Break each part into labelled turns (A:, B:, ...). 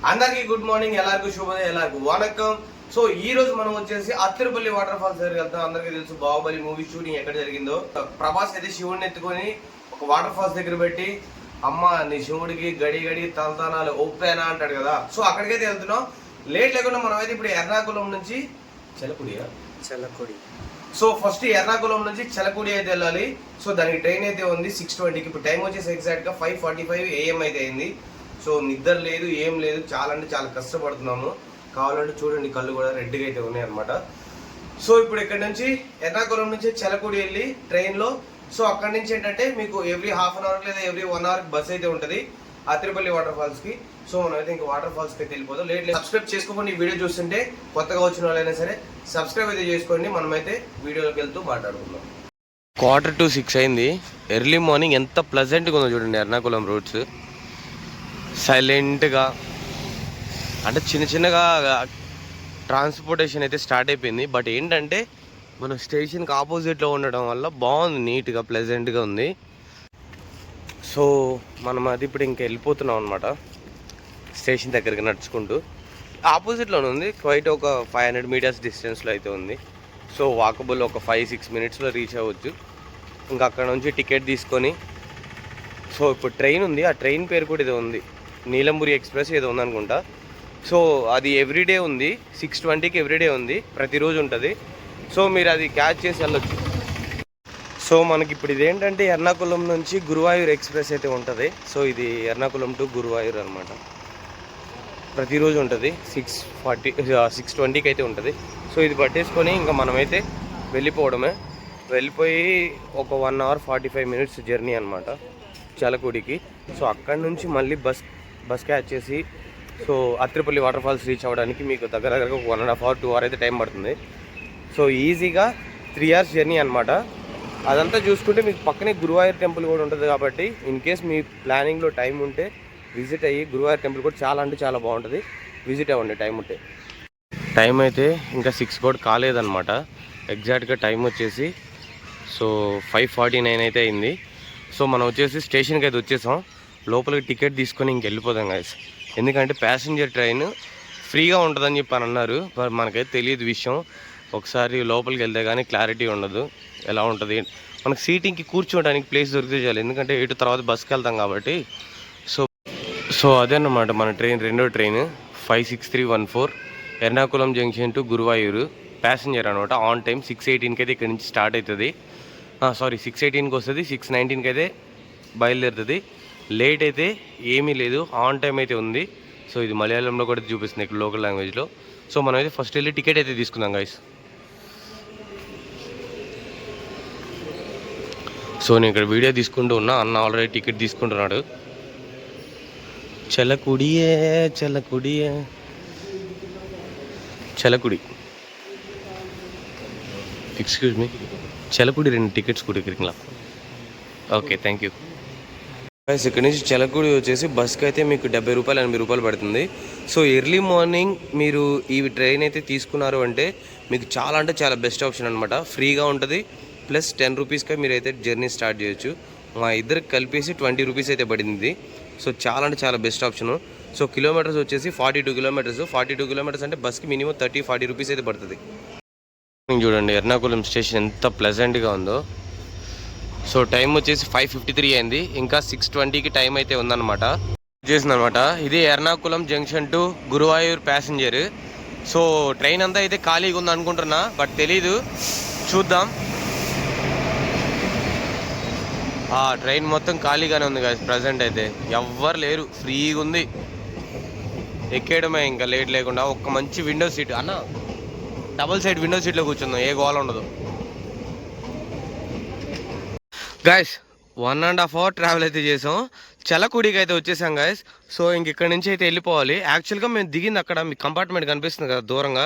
A: అందరికీ good morning, ఎల్లరికూ శుభోదయం, ఎల్లరికూ vanakkam. So ఈ రోజు మనం వచ్చేసి అత్తిరపల్లి వాటర్ ఫాల్స్ దగ్గరికి వెళ్తాం. అందరికీ తెలుసు బాహుబలి మూవీ షూటింగ్ ఎక్కడ జరిగిందో. ప్రభాస్ అయితే శివుడిని ఎత్తుకొని ఒక వాటర్ ఫాల్స్ దగ్గర పెట్టి, అమ్మ నీ శివుడికి గడి గడి తలతానాలు ఒప్పేనా అంటాడు కదా. సో అక్కడికైతే వెళ్తున్నాం. లేట్ లేకుండా మనం అయితే ఇప్పుడు ఎర్నాకుళం నుంచి చెలకుడి. సో ఫస్ట్ ఎర్నాకుళం నుంచి చెలకుడి అయితే వెళ్ళాలి. సో దానికి ట్రైన్ అయితే ఉంది 6:20కి. ఇప్పుడు టైం వచ్చేసి ఎగ్జాక్ట్గా 5:45 AM అయితే అయింది. సో నిద్ర లేదు, ఏం లేదు, చాలా అంటే చాలా కష్టపడుతున్నాము. కావాలంటే చూడండి, కళ్ళు కూడా రెడ్గా అయితే ఉన్నాయి అనమాట. సో ఇప్పుడు ఇక్కడ నుంచి ఎర్నాకుళం నుంచి చెలకుడి వెళ్ళి ట్రైన్లో. సో అక్కడి నుంచి ఏంటంటే మీకు ఎవ్రీ హాఫ్ అన్ అవర్ లేదా ఎవ్రీ 1 hour బస్ అయితే ఉంటుంది అత్తిరపల్లి వాటర్ ఫాల్స్కి. సో మనం అయితే ఇంకా వాటర్ ఫాల్స్కి అయితే వెళ్ళిపోతాం. లేట్ సబ్స్క్రైబ్ చేసుకోండి. ఈ వీడియో చూస్తుంటే కొత్తగా వచ్చిన వాళ్ళైనా సరే సబ్స్క్రైబ్ అయితే చేసుకోండి. మనమైతే వీడియోలోకి వెళ్తూ మాట్లాడుకుందాం. 5:45 అయింది. ఎర్లీ మార్నింగ్ ఎంత ప్లెజెంట్గా ఉందో చూడండి. ఎర్నాకుళం రోడ్స్ సైలెంట్గా, అంటే చిన్నగా ట్రాన్స్పోర్టేషన్ అయితే స్టార్ట్ అయిపోయింది. బట్ ఏంటంటే మన స్టేషన్కి ఆపోజిట్లో ఉండడం వల్ల బాగుంది, నీట్గా ప్లెజెంట్గా ఉంది. సో మనం అది ఇప్పుడు ఇంకా వెళ్ళిపోతున్నాం అనమాట స్టేషన్ దగ్గరికి నడుచుకుంటూ. ఆపోజిట్లోనే ఉంది, క్వైట్ ఒక 500 meters డిస్టెన్స్లో అయితే ఉంది. సో వాకబుల్ ఒక 5-6 minutesలో రీచ్ అవ్వచ్చు. ఇంకా అక్కడ నుంచి టికెట్ తీసుకొని, సో ఇప్పుడు ట్రైన్ ఉంది, ఆ ట్రైన్ పేరు కూడా ఏదో ఉంది, నీలంబూరి ఎక్స్ప్రెస్ ఏదో ఉందనుకుంటా. సో అది ఎవ్రీడే ఉంది, 6:20కి ఎవ్రీడే ఉంది, ప్రతిరోజు ఉంటుంది. సో మీరు అది క్యాచ్ చేసి వెళ్ళొచ్చు. సో మనకి ఇప్పుడు ఇదేంటంటే ఎర్నాకుళం నుంచి గురువాయూర్ ఎక్స్ప్రెస్ అయితే ఉంటుంది. సో ఇది ఎర్నాకుళం టు గురువాయూర్ అనమాట. ప్రతిరోజు ఉంటుంది, 6:20కి అయితే ఉంటుంది. సో ఇది పట్టేసుకొని ఇంకా మనమైతే వెళ్ళిపోవడమే. వెళ్ళిపోయి ఒక 1 hour 45 minutes జర్నీ అనమాట చలకుడికి. సో అక్కడి నుంచి మళ్ళీ బస్ క్యాచ్ చేసి so Athirappilly waterfalls reach అవ్వడానికి మీకు దగ్గరగా ఒక 1.5 hour 2 hour అయితే టైం పడుతుంది. సో ఈజీగా 3 hours జర్నీ అనమాట. అదంతా చూసుకుంటే మీకు పక్కనే గురువాయూర్ టెంపుల్ కూడా ఉంటుంది. కాబట్టి ఇన్ కేస్ మీ ప్లానింగ్లో టైం ఉంటే విజిట్ అయ్యి, గురువాయూర్ టెంపుల్ కూడా చాలా అంటే చాలా బాగుంటుంది, విజిట్ అవ్వండి టైం ఉంటే. టైం అయితే ఇంకా 6 కూడా కాలేదన్నమాట. ఎగ్జాక్ట్గా టైం వచ్చేసి సో 5:49 అయితే అయింది. సో మనం వచ్చేసి స్టేషన్కి అయితే వచ్చేసాం. లోపలికి టికెట్ తీసుకొని ఇంక వెళ్ళిపోదాం గైస్. ఎందుకంటే ప్యాసింజర్ ట్రైన్ ఫ్రీగా ఉంటుందని చెప్పి అని అన్నారు. మనకైతే తెలియదు విషయం. ఒకసారి లోపలికి వెళ్తే కానీ క్లారిటీ ఉండదు ఎలా ఉంటుంది. మనకు సీటింగ్కి కూర్చోవడానికి ప్లేస్ దొరికితే చాలు, ఎందుకంటే ఇటు తర్వాత బస్కి వెళ్తాం కాబట్టి. సో అదేన్నమాట మన ట్రైన్, రెండో train 56314 Ernakulam junction to Guruvayur passenger అనమాట. ఆన్ టైం 6:18కి అయితే ఇక్కడ నుంచి స్టార్ట్ అవుతుంది. 6:18కి వస్తుంది, 6:19కి అయితే బయలుదేరుతుంది. లేట్ అయితే ఏమీ లేదు, ఆన్ టైం అయితే ఉంది. సో ఇది మలయాళంలో కూడా చూపిస్తుంది ఇక్కడ లోకల్ లాంగ్వేజ్లో. సో మనం అయితే ఫస్ట్ వెళ్ళి టికెట్ అయితే తీసుకుందాం గైస్. సో నేను ఇక్కడ వీడియో తీసుకుంటూ ఉన్నా, అన్న ఆల్రెడీ టికెట్ తీసుకుంటున్నాడు. చెలకుడి ఎక్స్క్యూజ్ మీ, చెలకుడి 2 టికెట్స్ కూడా ఇక్కడికి. Okay, thank you. ఇక్కడ నుంచి చెలకుడి వచ్చేసి బస్కి అయితే మీకు 70 రూపాయలు 80 రూపాయలు పడుతుంది. సో ఎర్లీ మార్నింగ్ మీరు ఈ ట్రైన్ అయితే తీసుకున్నారు అంటే మీకు చాలా అంటే చాలా బెస్ట్ ఆప్షన్ అనమాట. ఫ్రీగా ఉంటుంది, ప్లస్ 10 రూపీస్కి మీరు అయితే జర్నీ స్టార్ట్ చేయొచ్చు. మా ఇద్దరికి కలిపేసి 20 రూపీస్ అయితే పడింది. సో చాలా అంటే చాలా బెస్ట్ ఆప్షను. సో కిలోమీటర్స్ వచ్చేసి 42 kilometers. 42 kilometers అంటే బస్కి మినిమం 30-40 రూపీస్ అయితే పడుతుంది. చూడండి ఎర్నాకుళం స్టేషన్ ఎంత ప్లెజెంట్గా ఉందో. సో టైం వచ్చేసి 5:53 అయింది. ఇంకా 6:20కి టైం అయితే ఉందన్నమాట. చేసిందనమాట. ఇది Ernakulam junction to Guruvayur passenger. So train అంతా అయితే ఖాళీగా ఉంది అనుకుంటున్నా, బట్ తెలీదు, చూద్దాం. ట్రైన్ మొత్తం ఖాళీగానే ఉంది కదా ప్రజెంట్ అయితే. ఎవ్వరు లేరు, ఫ్రీగా ఉంది, ఎక్కేయడమే ఇంకా లేట్ లేకుండా. ఒక మంచి విండో సీట్ అన్న, డబుల్ సైడ్ విండో సీట్లో కూర్చుందాం, ఏ గోల ఉండదు. గాయస్ 1.5 hour ట్రావెల్ అయితే చేసాం. చలకుడికి అయితే వచ్చేసాం గాయస్. సో ఇంక ఇక్కడ నుంచి అయితే వెళ్ళిపోవాలి. యాక్చువల్గా మేము దిగింది అక్కడ, మీకు కంపార్ట్మెంట్ కనిపిస్తుంది కదా దూరంగా.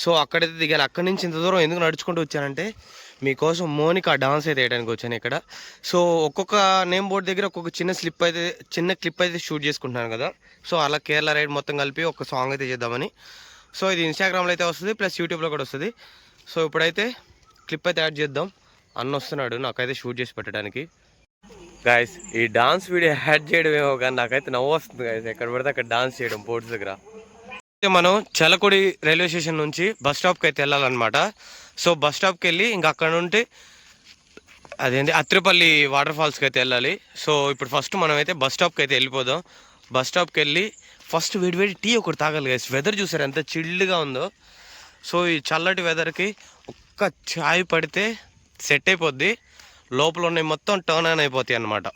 A: సో అక్కడైతే దిగాను. అక్కడి నుంచి ఇంత దూరం ఎందుకు నడుచుకుంటూ వచ్చానంటే మీకోసం మోనికా డాన్స్ అయితే వేయడానికి వచ్చాను ఇక్కడ. సో ఒక్కొక్క నేమ్ బోర్డ్ దగ్గర ఒక్కొక్క చిన్న క్లిప్ అయితే షూట్ చేసుకుంటున్నాను కదా. సో అలా కేరళ రైడ్ మొత్తం కలిపి ఒక సాంగ్ అయితే చేద్దామని. సో ఇది ఇన్స్టాగ్రామ్లో అయితే వస్తుంది, ప్లస్ యూట్యూబ్లో కూడా వస్తుంది. సో ఇప్పుడైతే క్లిప్ అయితే యాడ్ చేద్దాం. అన్న వస్తున్నాడు నాకైతే షూట్ చేసి పెట్టడానికి. గాయస్ ఈ డాన్స్ వీడియో యాడ్ చేయడం ఏమో కానీ నాకైతే నవ్వు వస్తుంది గాయస్. ఎక్కడ పడితే అక్కడ డాన్స్ చేయడం బోర్డ్స్ దగ్గర. మనం చలకుడి రైల్వే స్టేషన్ నుంచి బస్ స్టాప్కి అయితే వెళ్ళాలన్నమాట. సో బస్ స్టాప్కి వెళ్ళి ఇంకా అక్కడ నుండి అదేంటి అత్తిపల్లి వాటర్ ఫాల్స్కి అయితే వెళ్ళాలి. సో ఇప్పుడు ఫస్ట్ మనం అయితే బస్ స్టాప్కి అయితే వెళ్ళిపోదాం. బస్ స్టాప్కి వెళ్ళి ఫస్ట్ వేడి టీ ఒకటి తాగాలి గైస్. వెదర్ చూసారు ఎంత చిల్డ్గా ఉందో. సో ఈ చల్లటి వెదర్కి ఒక్క ఛాయ్ పడితే సెట్ అయిపోద్ది. లోపల ఉన్నాయి మొత్తం టర్న్ ఆన్ అయిపోతాయి అన్నమాట.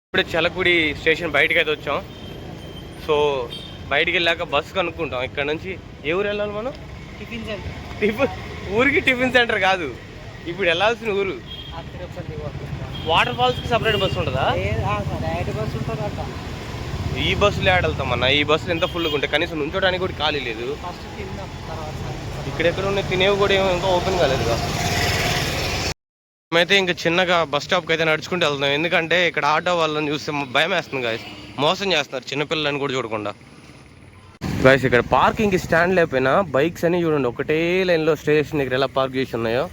A: ఇప్పుడే చలకుడి స్టేషన్ బయటకి అయితే వచ్చాం. సో బయటికి వెళ్ళాక బస్సు కనుక్కుంటాం. ఇక్కడ నుంచి ఏ ఊరు వెళ్ళాలి మనం? Tiffin centre. ఊరికి టిఫిన్ సెంటర్ కాదు, ఇప్పుడు వెళ్ళాల్సిన ఊరు. వాటర్ ఫాల్స్కి సపరేట్ బస్సు ఉంటుందా? ఈ బస్సులో యాడ్ వెళ్తాం అన్న. ఈ బస్సులు ఎంత ఫుల్గా ఉంటాయి, కనీసం నుంచోడానికి కూడా ఖాళీ లేదు. ఇక్కడెక్కడ ఉన్నాయి తినేవి కూడా ఏమో ఇంకా ఓపెన్ కాలేదుగా. మేమైతే ఇంకా చిన్నగా బస్ స్టాప్కి అయితే నడుచుకుంటూ వెళ్తున్నాం. ఎందుకంటే ఇక్కడ ఆటో వాళ్ళని చూస్తే భయం వేస్తుంది గాయస్. మోసం చేస్తున్నారు చిన్నపిల్లలని కూడా చూడకుండా. గాయస్ ఇక్కడ పార్కింగ్కి స్టాండ్ లేకపోయినా బైక్స్ అని చూడండి ఒకటే లైన్లో స్టేషన్ దగ్గర ఎలా పార్క్ చేసి ఉన్నాయో.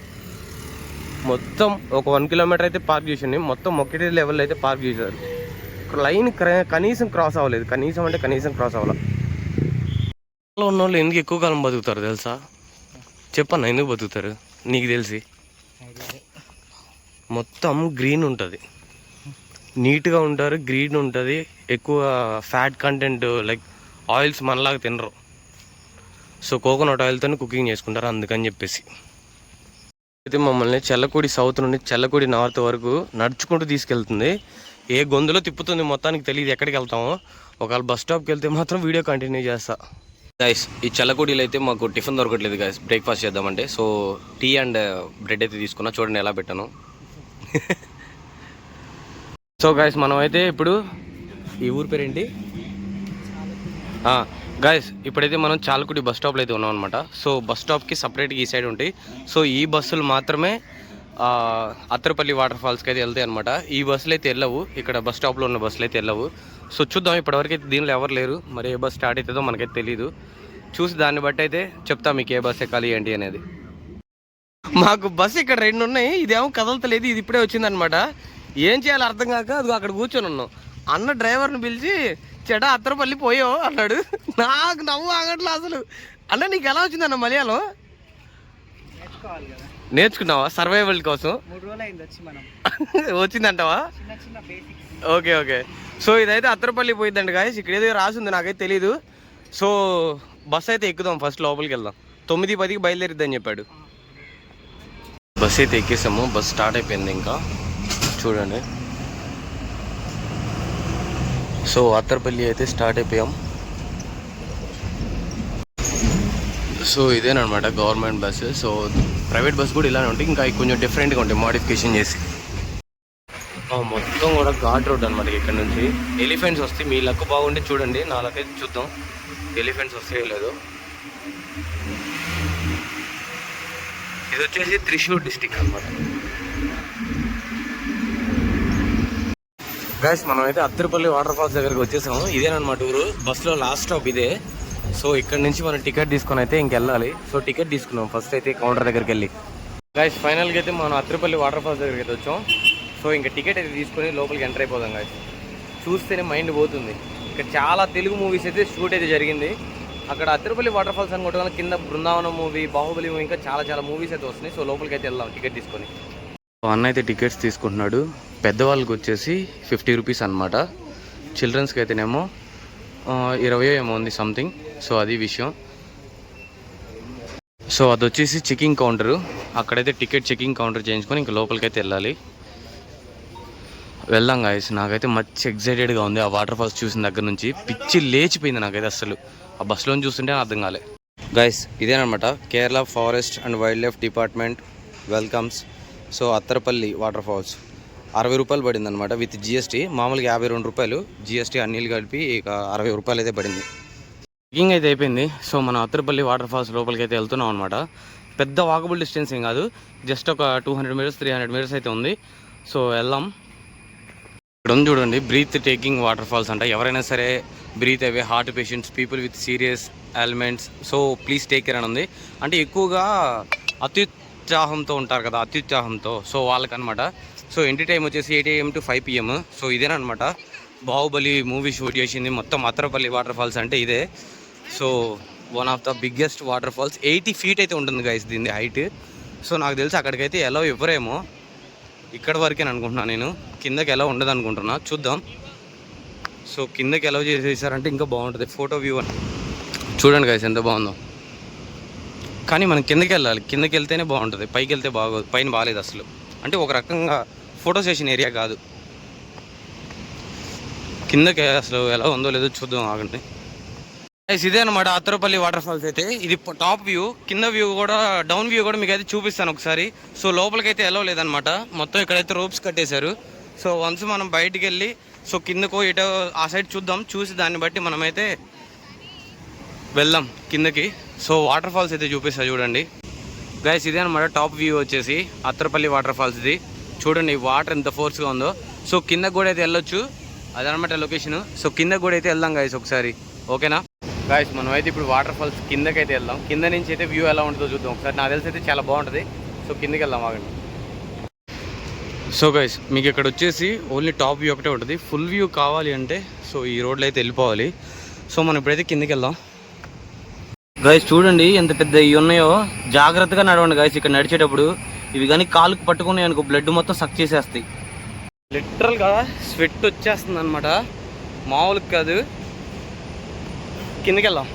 A: మొత్తం ఒక 1 కిలోమీటర్ అయితే పార్క్ చేసి ఉన్నాయి. మొత్తం ఒకటే లెవెల్ అయితే పార్క్ చేశారు. లైన్ కనీసం క్రాస్ అవ్వలేదు. కనీసం క్రాస్ అవ్వాలి. ఉన్న వాళ్ళు ఎందుకు ఎక్కువ కాలం బతుకుతారు తెలుసా? చెప్పన్నా ఎందుకు బతుకుతారు నీకు తెలిసి? మొత్తం గ్రీన్ ఉంటుంది, నీట్గా ఉంటారు, గ్రీన్ ఉంటుంది. ఎక్కువ ఫ్యాట్ కంటెంట్ లైక్ ఆయిల్స్ మనలాగా తినరు. సో కోకోనట్ ఆయిల్తో కుకింగ్ చేసుకుంటారు అందుకని చెప్పేసి. అయితే మమ్మల్ని చల్లకుడి సౌత్ నుండి చల్లకుడి నార్త్ వరకు నడుచుకుంటూ తీసుకెళ్తుంది. ఏ గొంతులో తిప్పుతుంది మొత్తానికి తెలియదు ఎక్కడికి వెళ్తామో. ఒకవేళ బస్ స్టాప్కి వెళ్తే మాత్రం వీడియో కంటిన్యూ చేస్తా. గైస్ ఈ చల్లకుడిలో అయితే మాకు టిఫిన్ దొరకట్లేదు గైస్. బ్రేక్ఫాస్ట్ చేద్దామంటే సో టీ అండ్ బ్రెడ్ అయితే తీసుకున్నా. చూడండి ఎలా పెట్టాను. సో గైస్ మనం అయితే ఇప్పుడు ఈ ఊరి పేరేంటి గైస్ ఇప్పుడైతే మనం చాలకుడి బస్ స్టాప్లో అయితే ఉన్నాం అనమాట. సో బస్ స్టాప్కి సపరేట్గా ఈ సైడ్ ఉంటాయి. సో ఈ బస్సులు మాత్రమే అత్తరపల్లి వాటర్ ఫాల్స్కి అయితే వెళ్తాయి అనమాట. ఈ బస్సులు అయితే వెళ్ళవు, ఇక్కడ బస్ స్టాప్లో ఉన్న బస్సులు అయితే వెళ్ళవు. సో చూద్దాం, ఇప్పటివరకు అయితే దీనిలో ఎవరు లేరు. మరి ఏ బస్ స్టార్ట్ అవుతుందో మనకైతే తెలియదు. చూసి దాన్ని బట్టి అయితే చెప్తాం మీకు ఏ బస్ ఎక్కాలి ఏంటి అనేది. మాకు బస్సు ఇక్కడ 2 ఉన్నాయి, ఇదేమో కదలతలేదు. ఇది ఇప్పుడే వచ్చిందనమాట. ఏం చేయాలో అర్థం కాక అది అక్కడ కూర్చొని ఉన్నాం. అన్న డ్రైవర్ని పిలిచి చెడా అత్తరపల్లి పోయో అన్నాడు. నాకు నవ్వు ఆగట్లా అసలు. అన్న నీకు ఎలా వచ్చిందన్న మలయాళం? నేర్చుకున్నావా సర్వైవల్ కోసం? వచ్చిందంటావా? ఓకే. సో ఇదైతే అత్తరపల్లి పోయిందండి గాయస్. ఇక్కడ ఏదో రాసి ఉంది నాకైతే తెలీదు. సో బస్ అయితే ఎక్కుదాం, ఫస్ట్ లోపలికి వెళ్దాం. 9:10కి బయలుదేరిద్దని చెప్పాడు. బస్ అయితే ఎక్కేసాము, బస్ స్టార్ట్ అయిపోయింది. ఇంకా చూడండి. సో అత్తరపల్లి అయితే స్టార్ట్ అయిపోయాం. సో ఇదేనమాట government bus. So private bus కూడా ఇలానే ఉంటాయి, ఇంకా కొంచెం డిఫరెంట్గా ఉంటాయి మోడిఫికేషన్ చేసి. మొత్తం కూడా ఘాట్ రోడ్ అనమాట. ఇక్కడ నుంచి ఎలిఫెంట్స్ వస్తాయి. మీ లక్ బాగుంటే చూడండి, నా లక్ అయితే చూద్దాం ఎలిఫెంట్స్ వస్తాయో లేదో. ఇది వచ్చేసి త్రిశూర్ డిస్టిక్ అనమాట. గైస్ మనం అయితే అత్తరపల్లి వాటర్ ఫాల్స్ దగ్గరికి వచ్చేసాము. ఇదేనమాట ఊరు. బస్సులో లాస్ట్ స్టాప్ ఇదే. సో ఇక్కడ నుంచి మనం టికెట్ తీసుకొని అయితే ఇంకెళ్ళాలి. సో టికెట్ తీసుకున్నాం ఫస్ట్ అయితే కౌంటర్ దగ్గరికి వెళ్ళి. గైస్ ఫైనల్గా అయితే మనం అత్తరపల్లి వాటర్ ఫాల్స్ దగ్గరికి అయితే వచ్చాం. సో ఇంకా టికెట్ అయితే తీసుకొని లోపలికి ఎంటర్ అయిపోదాం. గైస్ చూస్తేనే మైండ్ పోతుంది. ఇక్కడ చాలా తెలుగు మూవీస్ అయితే షూట్ అయితే జరిగింది. అక్కడ అత్తరపల్లి వాటర్ ఫాల్స్ అనుకుంటున్నా, కింద బృందావనం మూవీ, బాహుబలి మూవీ, ఇంకా చాలా మూవీస్ అయితే వస్తున్నాయి. సో లోపలికి అయితే వెళ్దాం టికెట్ తీసుకొని. అన్న అయితే టికెట్స్ తీసుకుంటున్నాడు. పెద్దవాళ్ళకి వచ్చేసి 50 రూపీస్ అనమాట. చిల్డ్రన్స్కి అయితేనేమో 20 ఏమో ఉంది సంథింగ్. సో అది విషయం. సో అది వచ్చేసి చెకింగ్ కౌంటరు. అక్కడైతే టికెట్ చెకింగ్ కౌంటర్ చేయించుకొని ఇంక లోపలికి అయితే వెళ్ళాలి. వెళ్దాం గాయస్. నాకైతే మంచి ఎక్సైటెడ్గా ఉంది. ఆ వాటర్ ఫాల్స్ చూసిన దగ్గర నుంచి పిచ్చి లేచిపోయింది నాకైతే. అసలు ఆ బస్సులో చూస్తుంటే అర్థం కాలే. గాయస్ ఇదేనమాట Kerala forest and wildlife department welcomes. So Athirappilly waterfalls 60 రూపాయలు పడింది అనమాట విత్ జిఎస్టీ. మామూలుగా 52 రూపాయలు, జిఎస్టీ అన్నీళ్ళు కలిపి ఇక 60 రూపాయలు అయితే పడింది. చెకింగ్ అయితే అయిపోయింది. సో మనం అత్తరపల్లి వాటర్ ఫాల్స్ లోపలికి అయితే వెళ్తున్నాం అనమాట. పెద్ద వాకబుల్ డిస్టెన్స్ ఏం కాదు, జస్ట్ ఒక 200 మీటర్స్ 300 మీటర్స్ అయితే ఉంది. సో వెళ్దాం. ఇక్కడ ఉంది చూడండి, బ్రీత్ టేకింగ్ వాటర్ ఫాల్స్ అంట. ఎవరైనా సరే breath away heart patients, people with serious elements, so please take care అని ఉంది. అంటే ఎక్కువగా అత్యుత్సాహంతో ఉంటారు కదా, అత్యుత్సాహంతో, సో వాళ్ళకనమాట. సో ఎంట్రీ టైం వచ్చేసి 8 AM to 5 PM. సో ఇదేనమాట బాహుబలి మూవీ షూట్ చేసింది మొత్తం అత్తరపల్లి వాటర్ ఫాల్స్ అంటే ఇదే. So one of the biggest waterfalls, 80 feet అయితే ఉంటుంది గైస్ దీని హైట్. సో నాకు తెలిసి అక్కడికైతే ఎలా ఇవ్వరేమో, ఇక్కడ వరకే అనుకుంటున్నాను నేను, కిందకి ఎలా ఉండదు అనుకుంటున్నా, చూద్దాం. సో కిందకి ఎలా చేసేసారంటే ఇంకా బాగుంటుంది ఫోటో వ్యూ అని. చూడండి గైస్ ఎంత బాగుందో. కానీ మనం కిందకి వెళ్ళాలి, కిందకి వెళ్తేనే బాగుంటుంది, పైకి వెళ్తే బాగోదు. పైన బాగాలేదు అసలు, అంటే ఒక రకంగా ఫోటో సెషన్ ఏరియా కాదు. కిందకి అసలు ఎలా ఉందో లేదో చూద్దాం, ఆగండి. ఇదే అనమాట అత్తరపల్లి వాటర్ ఫాల్స్ అయితే. ఇది టాప్ వ్యూ, కింద వ్యూ కూడా, డౌన్ వ్యూ కూడా మీకు అయితే చూపిస్తాను ఒకసారి. సో లోపలికైతే ఎలా లేదనమాట, మొత్తం ఇక్కడైతే రోప్స్ కట్టేశారు. సో వన్స్ మనం బయటికి వెళ్ళి సో కిందకో ఇటో ఆ సైడ్ చూద్దాం, చూసి దాన్ని బట్టి మనమైతే వెళ్దాం కిందకి. సో వాటర్ ఫాల్స్ అయితే చూపిస్తా చూడండి గైస్. ఇదే అనమాట టాప్ వ్యూ వచ్చేసి అత్తరపల్లి వాటర్ ఫాల్స్. ఇది చూడండి వాటర్ ఎంత ఫోర్స్గా ఉందో. సో కిందకు కూడా అయితే వెళ్ళొచ్చు, అదనమాట లొకేషన్. సో కిందకు కూడా అయితే వెళ్దాం గైస్ ఒకసారి, ఓకేనా గాయస్. మనం అయితే ఇప్పుడు వాటర్ ఫాల్స్ కిందకి అయితే వెళ్దాం. కింద నుంచి అయితే వ్యూ ఎలా ఉంటుందో చూద్దాం ఒకసారి. నాకు తెలిసి అయితే చాలా బాగుంటుంది. సో కిందకి వెళ్దాం, ఆగండి. సో గైస్ మీకు ఇక్కడ వచ్చేసి ఓన్లీ టాప్ వ్యూ ఒకటే ఉంటుంది, ఫుల్ వ్యూ కావాలి అంటే సో ఈ రోడ్లో అయితే వెళ్ళిపోవాలి. సో మనం ఇప్పుడైతే కిందకి వెళ్దాం గైస్. చూడండి ఎంత పెద్ద ఇవి ఉన్నాయో, జాగ్రత్తగా నడవండి గైస్ ఇక్కడ నడిచేటప్పుడు. ఇవి కానీ కాలుకు పట్టుకున్నాయి అనుకో బ్లడ్ మొత్తం సక్ చేసేస్తాయి. లిటరల్గా స్వెట్ వచ్చేస్తుంది అనమాట, మామూలుగా కాదు. కిందకి వెళ్దాం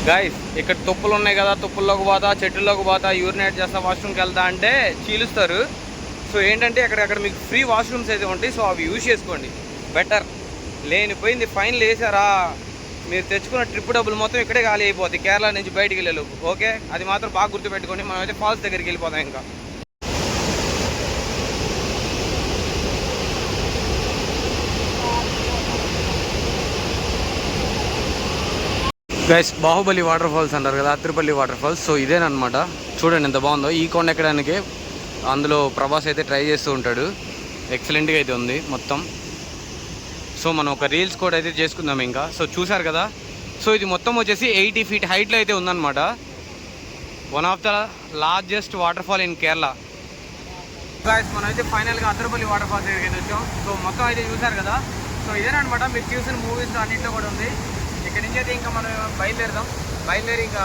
A: గాయస్. ఇక్కడ తుప్పలు ఉన్నాయి కదా, తుప్పల్లోకి పోతా, చెట్టుల్లోకి పోతా, యూరినేట్ చేస్తా, వాష్రూమ్కి వెళ్తా అంటే చీలుస్తారు. సో ఏంటంటే అక్కడ మీకు ఫ్రీ వాష్రూమ్స్ అయితే ఉంటాయి. సో అవి యూజ్ చేసుకోండి బెటర్. లేనిపోయింది ఫైన్లు వేసారా, మీరు తెచ్చుకున్న ట్రిప్ డబ్బులు మొత్తం ఇక్కడే ఖాళీ అయిపోతాయి కేరళ నుంచి బయటికి వెళ్ళేలోపు, ఓకే. అది మాత్రం బాగా గుర్తుపెట్టుకోండి. మనం అయితే ఫాల్స్ దగ్గరికి వెళ్ళిపోతాం ఇంకా. గైస్ బాహుబలి వాటర్ ఫాల్స్ అంటారు కదా, అత్తరపల్లి వాటర్ ఫాల్స్. సో ఇదేనమాట, చూడండి ఎంత బాగుందో. ఈ కొండ ఎక్కడానికి అందులో ప్రభాస్ అయితే ట్రై చేస్తూ ఉంటాడు. ఎక్సలెంట్గా అయితే ఉంది మొత్తం. సో మనం ఒక రీల్స్ కూడా అయితే చేసుకుందాం ఇంకా. సో చూసారు కదా, సో ఇది మొత్తం వచ్చేసి 80 feet హైట్లో అయితే ఉందన్నమాట. One of the largest water fall in Kerala. Guys మనం అయితే ఫైనల్గా అత్తరపల్లి వాటర్ ఫాల్స్ దగ్గరికి అయితే వచ్చాం. సో మొత్తం అయితే చూసారు కదా. సో ఇదేనమాట మీరు చూసిన మూవీస్ అన్నింటిలో కూడా ఉంది. ఇక్కడ నుంచి అయితే ఇంకా మనం బయలుదేరి ఇంకా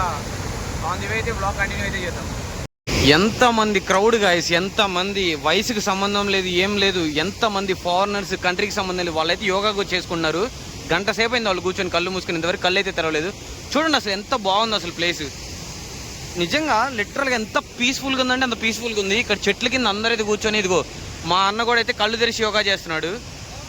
A: ఆన్ ది వే అయితే బ్లాగ్ కంటిన్యూ అయితే చేద్దాం. ఎంతమంది క్రౌడ్ గాయస్, ఎంతమంది, వయసుకి సంబంధం లేదు, ఏం లేదు, ఎంతమంది ఫారినర్స్, కంట్రీకి సంబంధం లేదు, వాళ్ళైతే యోగా చేసుకున్నారు. గంట సేపు అయింది వాళ్ళు కూర్చొని కళ్ళు మూసుకుని, ఇంతవరకు కళ్ళు అయితే తెరవలేదు. చూడండి అసలు ఎంత బాగుంది అసలు ప్లేస్. నిజంగా లిటరల్గా ఎంత పీస్ఫుల్గా ఉందంటే అంత పీస్ఫుల్గా ఉంది. ఇక్కడ చెట్ల కింద అందరూ అయితే కూర్చొని, ఇదిగో మా అన్న కూడా అయితే కళ్ళు తెరిచి యోగా చేస్తున్నాడు.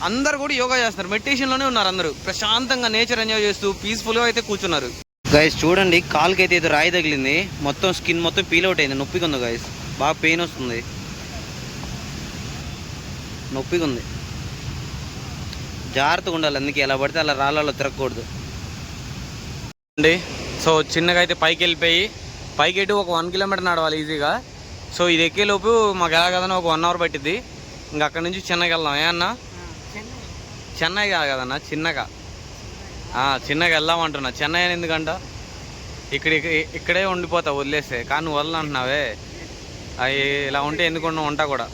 A: అందరు కూడా యోగా చేస్తున్నారు, మెడిటేషన్లోనే ఉన్నారు అందరూ. ప్రశాంతంగా నేచర్ ఎంజాయ్ చేస్తూ పీస్ఫుల్గా అయితే కూర్చున్నారు. గైస్ చూడండి కాలుకి అయితే రాయి తగిలింది, మొత్తం స్కిన్ మొత్తం పీల్ అవుట్ అయింది, నొప్పిగా ఉంది గైస్, బాగా పెయిన్ వస్తుంది, నొప్పిగా ఉంది. జాగ్రత్తగా ఉండాలి, అందుకే ఎలా పడితే అలా రాళ్ళలో తిరగకూడదు అండి. సో చిన్నగా అయితే పైకి వెళ్ళిపోయి, పైకి ఎటు ఒక 1 kilometer నడవాలి ఈజీగా. సో ఇది ఎక్కేలోపు మాకు ఎలా కదన్నా ఒక 1 hour పట్టిద్ది. ఇంకా అక్కడ నుంచి చిన్నగా వెళ్దాం. ఏమన్నా చెన్నై కాదు కదన్నా, చిన్నగా వెళ్దామంటున్నా. చెన్నై అని ఎందుకంట, ఇక్కడే ఉండిపోతా వదిలేస్తే. కానీ నువ్వు వదలంటున్నావే, అవి ఇలా ఉంటే ఎందుకు ఉంటా కూడా.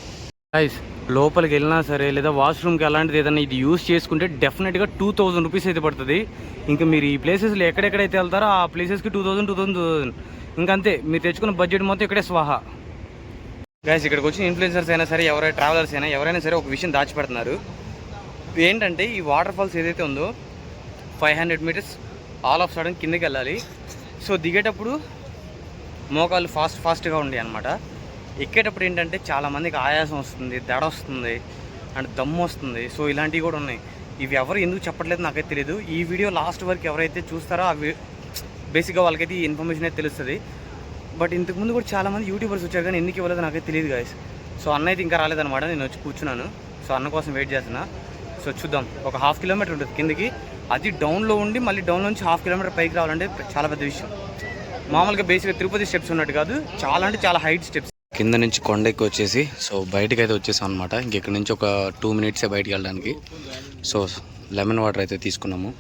A: గైస్ లోపలికి వెళ్ళినా సరే లేదా వాష్రూమ్కి అలాంటిది ఏదైనా ఇది యూస్ చేసుకుంటే డెఫినెట్గా 2000 రూపీస్ అయితే పడుతుంది. ఇంకా మీరు ఈ ప్లేసెస్లో ఎక్కడెక్కడైతే వెళ్తారో ఆ ప్లేసెస్కి 2000 ఇంకంతే. మీరు తెచ్చుకున్న బడ్జెట్ మొత్తం ఇక్కడే స్వాహా. గైస్ ఇక్కడికి వచ్చిన ఇన్ఫ్లుయెన్సర్స్ అయినా సరే, ఎవరైనా ట్రావెలర్స్ అయినా ఎవరైనా సరే ఒక విషయం దాచిపెడుతున్నారు. ఏంటంటే ఈ వాటర్ ఫాల్స్ ఏదైతే ఉందో 500 meters ఆల్ ఆఫ్ సడన్ కిందకి వెళ్ళాలి. సో దిగేటప్పుడు మోకాళ్ళు ఫాస్ట్గా ఉండి అనమాట. ఎక్కేటప్పుడు ఏంటంటే చాలామందికి ఆయాసం వస్తుంది, దడ వస్తుంది అండ్ దమ్ము వస్తుంది. సో ఇలాంటివి కూడా ఉన్నాయి. ఇవి ఎవరు ఎందుకు చెప్పట్లేదు నాకైతే తెలియదు. ఈ వీడియో లాస్ట్ వరకు ఎవరైతే చూస్తారో అవి బేసిక్గా వాళ్ళకైతే ఈ ఇన్ఫర్మేషన్ అయితే తెలుస్తుంది. బట్ ఇంతకుముందు కూడా చాలామంది యూట్యూబర్స్ వచ్చారు కానీ ఎందుకు ఇవ్వలేదు నాకైతే తెలియదు గాయస్. సో అన్న అయితే ఇంకా రాలేదన్నమాట, నేను వచ్చి కూర్చున్నాను. సో అన్న కోసం వెయిట్ చేస్తున్నా. సో చూద్దాం, ఒక 1/2 kilometer ఉంటుంది కిందకి. అది డౌన్లో ఉండి మళ్ళీ డౌన్ నుంచి 1/2 kilometer పైకి రావాలంటే చాలా పెద్ద విషయం. మామూలుగా బేసిక్గా తిరుపతి స్టెప్స్ ఉన్నట్టు కాదు, చాలా అంటే చాలా హైట్ స్టెప్స్. కింద నుంచి కొండకి వచ్చేసి సో బయటకు అయితే వచ్చేసాం అనమాట. ఇంకెక్కడి నుంచి ఒక 2 minutes బయటికి వెళ్ళడానికి. సో లెమన్ వాటర్ అయితే తీసుకున్నాము.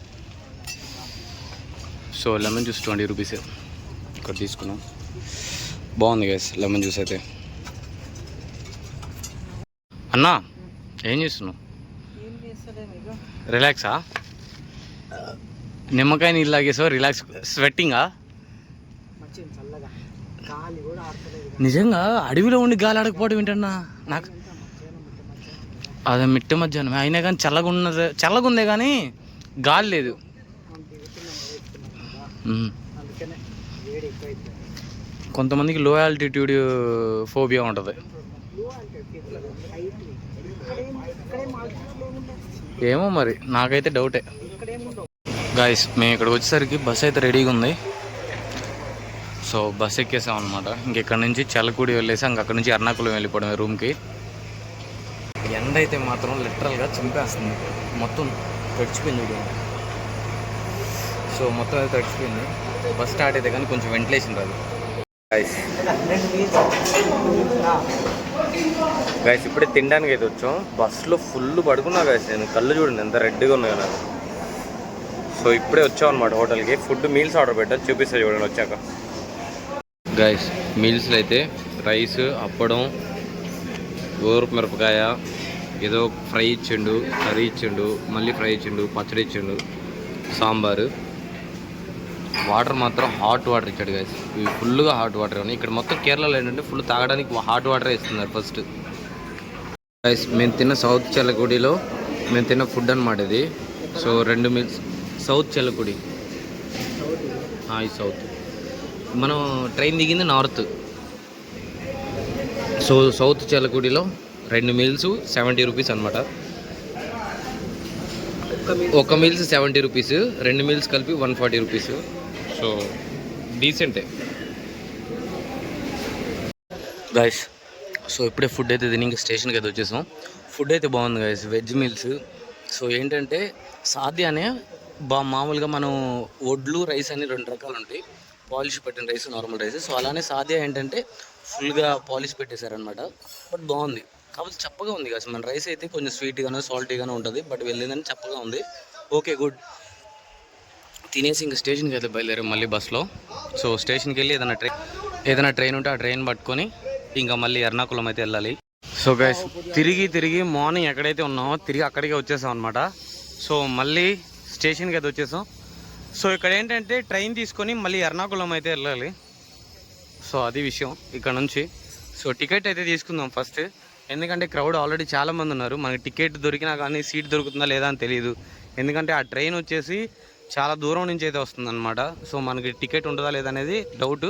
A: సో లెమన్ జ్యూస్ 20 rupees ఇక్కడ తీసుకున్నాం. బాగుంది గైస్ లెమన్ జ్యూస్ అయితే.
B: అన్నా ఏం చేస్తున్నావు? రిలాక్సా? నిమ్మకాయ నీళ్ళు తాగేసావు, రిలాక్స్. స్వెట్టింగా? నిజంగా అడవిలో ఉండి గాలి ఆడకపోవడం ఏంటన్నా నాకు. అదే మిట్ట మధ్యాహ్నం అయినా కానీ చల్లగా ఉందే కానీ గాలి లేదు. కొంతమందికి లో ఆల్టిట్యూడ్ ఫోబియా ఉంటుంది. ఏమో మరి, నాకైతే డౌటే. గాయస్ మేము ఇక్కడికి వచ్చేసరికి బస్ అయితే రెడీగా ఉంది. సో బస్ ఎక్కేసాం అనమాట. ఇంకెక్కడి నుంచి చల్లకూడి వెళ్ళేసి అక్కడి నుంచి ఎర్నాకుళం వెళ్ళిపోవడం రూమ్కి. ఎండ అయితే మాత్రం లిటరల్గా చింపేస్తుంది, మొత్తం తడిచిపోయింది. సో మొత్తం అయితే తడిచిపోయింది. బస్ స్టార్ట్ అయితే కానీ కొంచెం వెంటిలేషన్ రాదు. గైస్ ఇప్పుడే తినడానికి అయితే వచ్చాం. బస్సులో ఫుల్ పడుకున్నా గైస్, నేను కళ్ళు చూడండి ఎంత రెడ్గా ఉన్నాయో నాకు. సో ఇప్పుడే వచ్చాం అనమాట హోటల్కి. ఫుడ్ మీల్స్ ఆర్డర్ పెట్టాను, చూపిస్తా చూడండి వచ్చాక. గైస్ మీల్స్లో అయితే రైస్, అప్పడం, ఊరపు మిరపకాయ, ఏదో ఫ్రై ఇచ్చిండు, కర్రీ ఇచ్చిండు, మళ్ళీ ఫ్రై ఇచ్చిండు, పచ్చడి ఇచ్చిండు, సాంబారు. వాటర్ మాత్రం హాట్ వాటర్ ఇచ్చాడు గైస్. ఇవి ఫుల్గా హాట్ వాటర్ ఉన్నాయి. ఇక్కడ మొత్తం కేరళలో ఏంటంటే ఫుల్ తాగడానికి హాట్ వాటరే ఇస్తున్నారు ఫస్ట్. గైస్ మేము తిన్న సౌత్ చల్లకుడిలో మేము తిన్న ఫుడ్ అనమాట ఇది. సో 2 మీల్స్ సౌత్ చల్లకుడి, ఈ సౌత్. మనం ట్రైన్ దిగింది నార్త్. సో సౌత్ చల్లకుడిలో 2 మీల్స్ 70 రూపీస్ అనమాట. ఒక మీల్స్ 70 రూపీస్, 2 మీల్స్ కలిపి 140 రూపీస్. సో డీసెంటే గైస్. సో ఇప్పుడే ఫుడ్ అయితే తిని ఇంకా స్టేషన్కి అయితే వచ్చేసాం. ఫుడ్ అయితే బాగుంది గైస్, వెజ్ మీల్స్. సో ఏంటంటే సాధ్యానే మామూలుగా మనం వడ్లు రైస్ అని 2 రకాలు ఉంటాయి, పాలిష్ పెట్టిన రైస్, నార్మల్ రైస్. సో అలానే సాధ్య ఏంటంటే ఫుల్గా పాలిష్ పెట్టేశారనమాట. బట్ బాగుంది, కాకపోతే చప్పగా ఉంది కదా. మన రైస్ అయితే కొంచెం స్వీట్గానో సాల్టీగానో ఉంటుంది, బట్ వెళ్ళిందని చప్పగా ఉంది. Okay good. తినేసి ఇంకా స్టేషన్కి అయితే బయలుదేరాం మళ్ళీ బస్లో. సో స్టేషన్కి వెళ్ళి ఏదైనా ట్రైన్ ఉంటే ఆ ట్రైన్ పట్టుకొని ఇంకా మళ్ళీ ఎర్నాకుళం అయితే వెళ్ళాలి. సో గైస్ తిరిగి మార్నింగ్ ఎక్కడైతే ఉన్నామో తిరిగి అక్కడికే వచ్చేసాం అనమాట. సో మళ్ళీ స్టేషన్కి అయితే వచ్చేసాం. సో ఇక్కడ ఏంటంటే ట్రైన్ తీసుకొని మళ్ళీ ఎర్నాకుళం అయితే వెళ్ళాలి. సో అది విషయం ఇక్కడ నుంచి. సో టికెట్ అయితే తీసుకుందాం ఫస్ట్, ఎందుకంటే క్రౌడ్ ఆల్రెడీ చాలామంది ఉన్నారు. మనకి టికెట్ దొరికినా కానీ సీట్ దొరుకుతుందా లేదా అని తెలియదు, ఎందుకంటే ఆ ట్రైన్ వచ్చేసి చాలా దూరం నుంచి అయితే వస్తుంది అనమాట. సో మనకి టికెట్ ఉంటుందా లేదా అనేది డౌట్.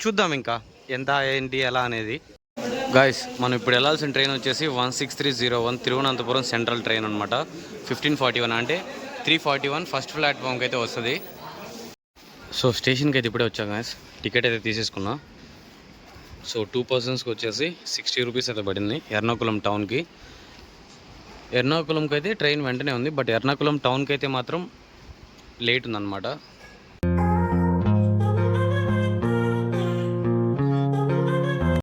B: చూద్దాం ఇంకా ఎంత ఏంటి ఎలా అనేది. గాయస్ మనం ఇప్పుడు వెళ్ళాల్సిన ట్రైన్ వచ్చేసి 16301 తిరువనంతపురం సెంట్రల్ ట్రైన్ అనమాట. 1541 అంటే 341 ఫస్ట్ ప్లాట్ఫామ్కి అయితే వస్తుంది. సో స్టేషన్కి అయితే ఇప్పుడే వచ్చాం గాయస్. టికెట్ అయితే తీసేసుకున్నా. సో 2 పర్సన్స్కి వచ్చేసి 60 రూపీస్ అయితే పడింది ఎర్నాకుళం టౌన్కి. ఎర్నాకుళంకి అయితే ట్రైన్ వెంటనే ఉంది, బట్ ఎర్నాకుళం టౌన్కి అయితే మాత్రం లేట్ ఉందన్నమాట.